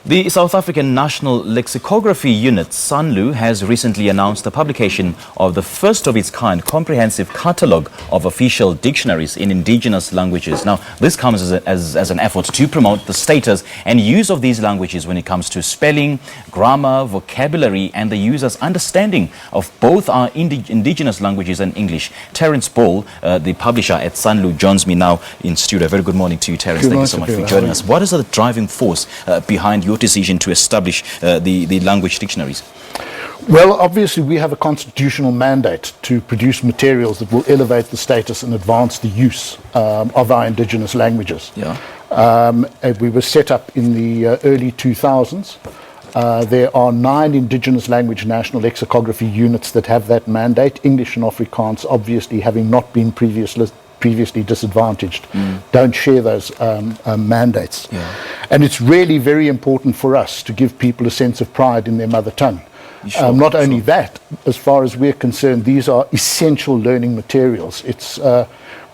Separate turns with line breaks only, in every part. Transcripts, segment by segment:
The South African National Lexicography Unit, SANLU, has recently announced the publication of the first of its kind comprehensive catalogue of official dictionaries in indigenous languages. Now, this comes as an effort to promote the status and use of these languages when it comes to spelling, grammar, vocabulary, and the user's understanding of both our indigenous languages and English. Terence Ball, the publisher at SANLU, joins me now in studio. Very good morning to you, Terence. Thank you so much for joining us. What is the driving force behind your decision to establish the language dictionaries?
Well, obviously we have a constitutional mandate to produce materials that will elevate the status and advance the use of our indigenous languages.
Yeah.
We were set up in the early 2000s. There are 9 indigenous language national lexicography units that have that mandate, English and Afrikaans obviously having not been previously disadvantaged, don't share those mandates.
Yeah.
And it's really very important for us to give people a sense of pride in their mother tongue. Not only that, as far as we're concerned, these are essential learning materials. It's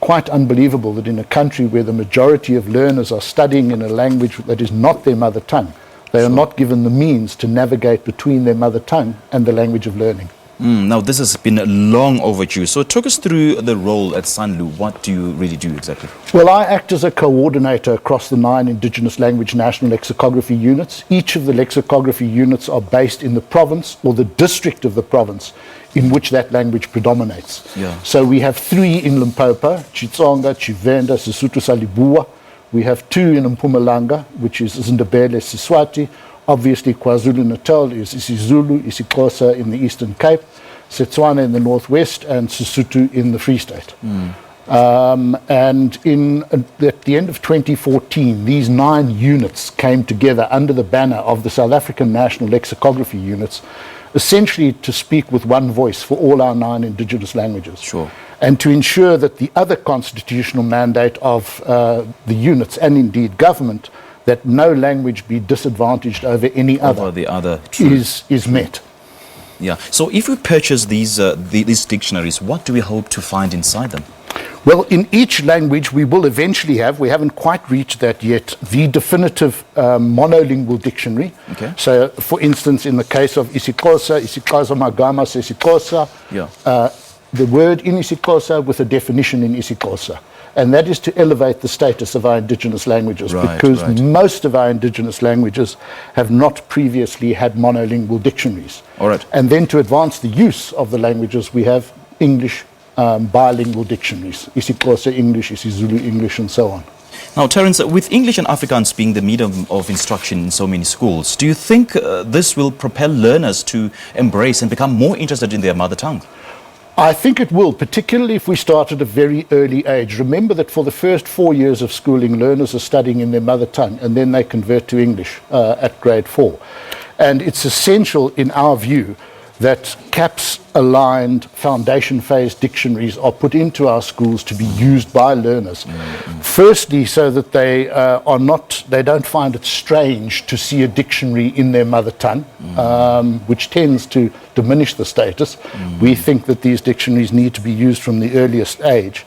quite unbelievable that in a country where the majority of learners are studying in a language that is not their mother tongue, they are not given the means to navigate between their mother tongue and the language of learning.
Now, this has been long overdue. So talk us through the role at SANLU. What do you really do exactly?
Well, I act as a coordinator across the 9 indigenous language national lexicography units. Each of the lexicography units are based in the province or the district of the province in which that language predominates.
Yeah.
So we have 3 in Limpopo, Chitsonga, Chivenda, Sesotho Salibua. We have 2 in Mpumalanga, which is Ndebele, Siswati. Obviously, KwaZulu-Natal is isiZulu, isiXhosa in the Eastern Cape, Setswana in the Northwest, and Sesotho in the Free State. And at the end of 2014, these 9 units came together under the banner of the South African National Lexicography Units, essentially to speak with one voice for all our 9 indigenous languages.
Sure.
And to ensure that the other constitutional mandate of the units, and indeed government, that no language be disadvantaged over any other, is met.
Yeah. So if we purchase these dictionaries, what do we hope to find inside them?
Well, in each language we will eventually have, we haven't quite reached that yet, the definitive monolingual dictionary.
Okay.
So, for instance, in the case of isiXhosa, isiXhosa magama isiXhosa, the word in isiXhosa with a definition in isiXhosa. And that is to elevate the status of our indigenous languages, because most of our indigenous languages have not previously had monolingual dictionaries.
All right.
And then to advance the use of the languages, we have English bilingual dictionaries, isiXhosa English, isiZulu English, and so on.
Now, Terence, with English and Afrikaans being the medium of instruction in so many schools, do you think this will propel learners to embrace and become more interested in their mother tongue?
I think it will, particularly if we start at a very early age. Remember that for the first 4 years of schooling, learners are studying in their mother tongue, and then they convert to English at grade 4. And it's essential, in our view, that CAPS-aligned foundation phase dictionaries are put into our schools to be used by learners. Firstly, so that they don't find it strange to see a dictionary in their mother tongue, which tends to diminish the status. We think that these dictionaries need to be used from the earliest age.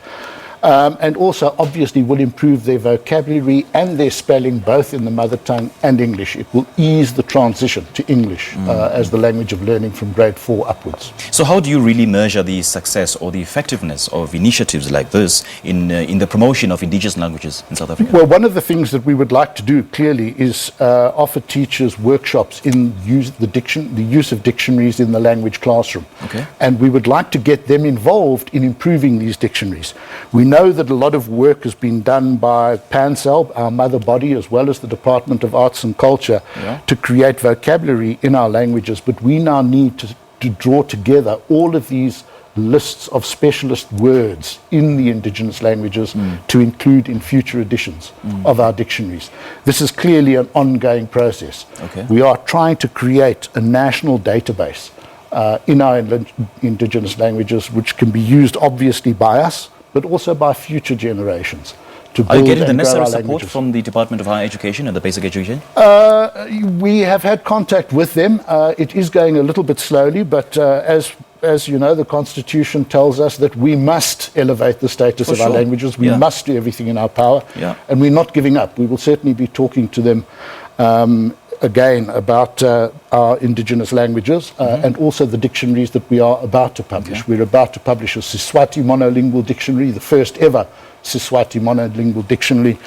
And also obviously will improve their vocabulary and their spelling both in the mother tongue and English. It will ease the transition to English as the language of learning from grade 4 upwards.
So how do you really measure the success or the effectiveness of initiatives like this in the promotion of indigenous languages in South Africa?
Well, one of the things that we would like to do clearly is offer teachers workshops in the use of dictionaries in the language classroom.
Okay.
And we would like to get them involved in improving these dictionaries. We know that a lot of work has been done by PANSAL, our mother body, as well as the Department of Arts and Culture, to create vocabulary in our languages, but we now need to draw together all of these lists of specialist words in the indigenous languages to include in future editions of our dictionaries. This is clearly an ongoing process.
Okay.
We are trying to create a national database in our indigenous languages, which can be used obviously by us, but also by future generations.
Are you getting the necessary support from the Department of Higher Education and the Basic Education?
We have had contact with them. It is going a little bit slowly, but as you know, the Constitution tells us that we must elevate the status of our languages. We must do everything in our power, and we're not giving up. We will certainly be talking to them again, about our indigenous languages and also the dictionaries that we are about to publish.
Okay.
We're about to publish a Siswati monolingual dictionary, the first ever Siswati monolingual dictionary.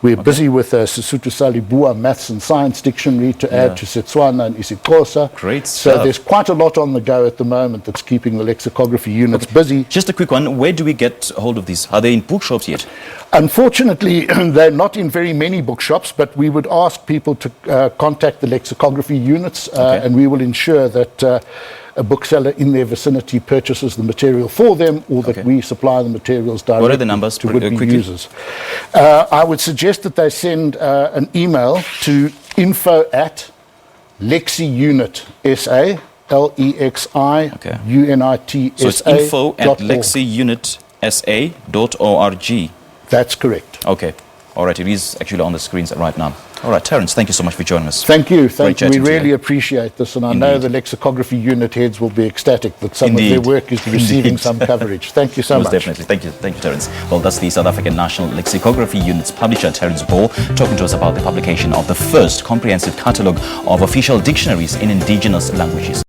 We're busy with a Sesotho Salibua maths and science dictionary to add to Setswana and isiXhosa.
Great
So
stuff.
there's quite a lot on the go at the moment that's keeping the lexicography units busy.
Just a quick one. Where do we get hold of these? Are they in bookshops yet?
Unfortunately, they're not in very many bookshops, but we would ask people to contact the lexicography units and we will ensure that a bookseller in their vicinity purchases the material for them, or that we supply the materials directly
What are the numbers
to would-be
quickly?
users. I would suggest that they send an email to info@lexiunitsa, LEXIUNITSA.
So it's info@lexiunitsa.org.
That's correct.
Okay. All right. It is actually on the screens right now. All right, Terence, thank you so much for joining us.
Thank you.
Great
Thank you. We
chatting to
really
you.
appreciate this, and I know the lexicography unit heads will be ecstatic that some
Indeed.
of their work is receiving some coverage. Thank you so
Most
much.
definitely. Thank you, Terence. Well, that's the South African National Lexicography Unit's publisher, Terence Ball, talking to us about the publication of the first comprehensive catalogue of official dictionaries in indigenous languages.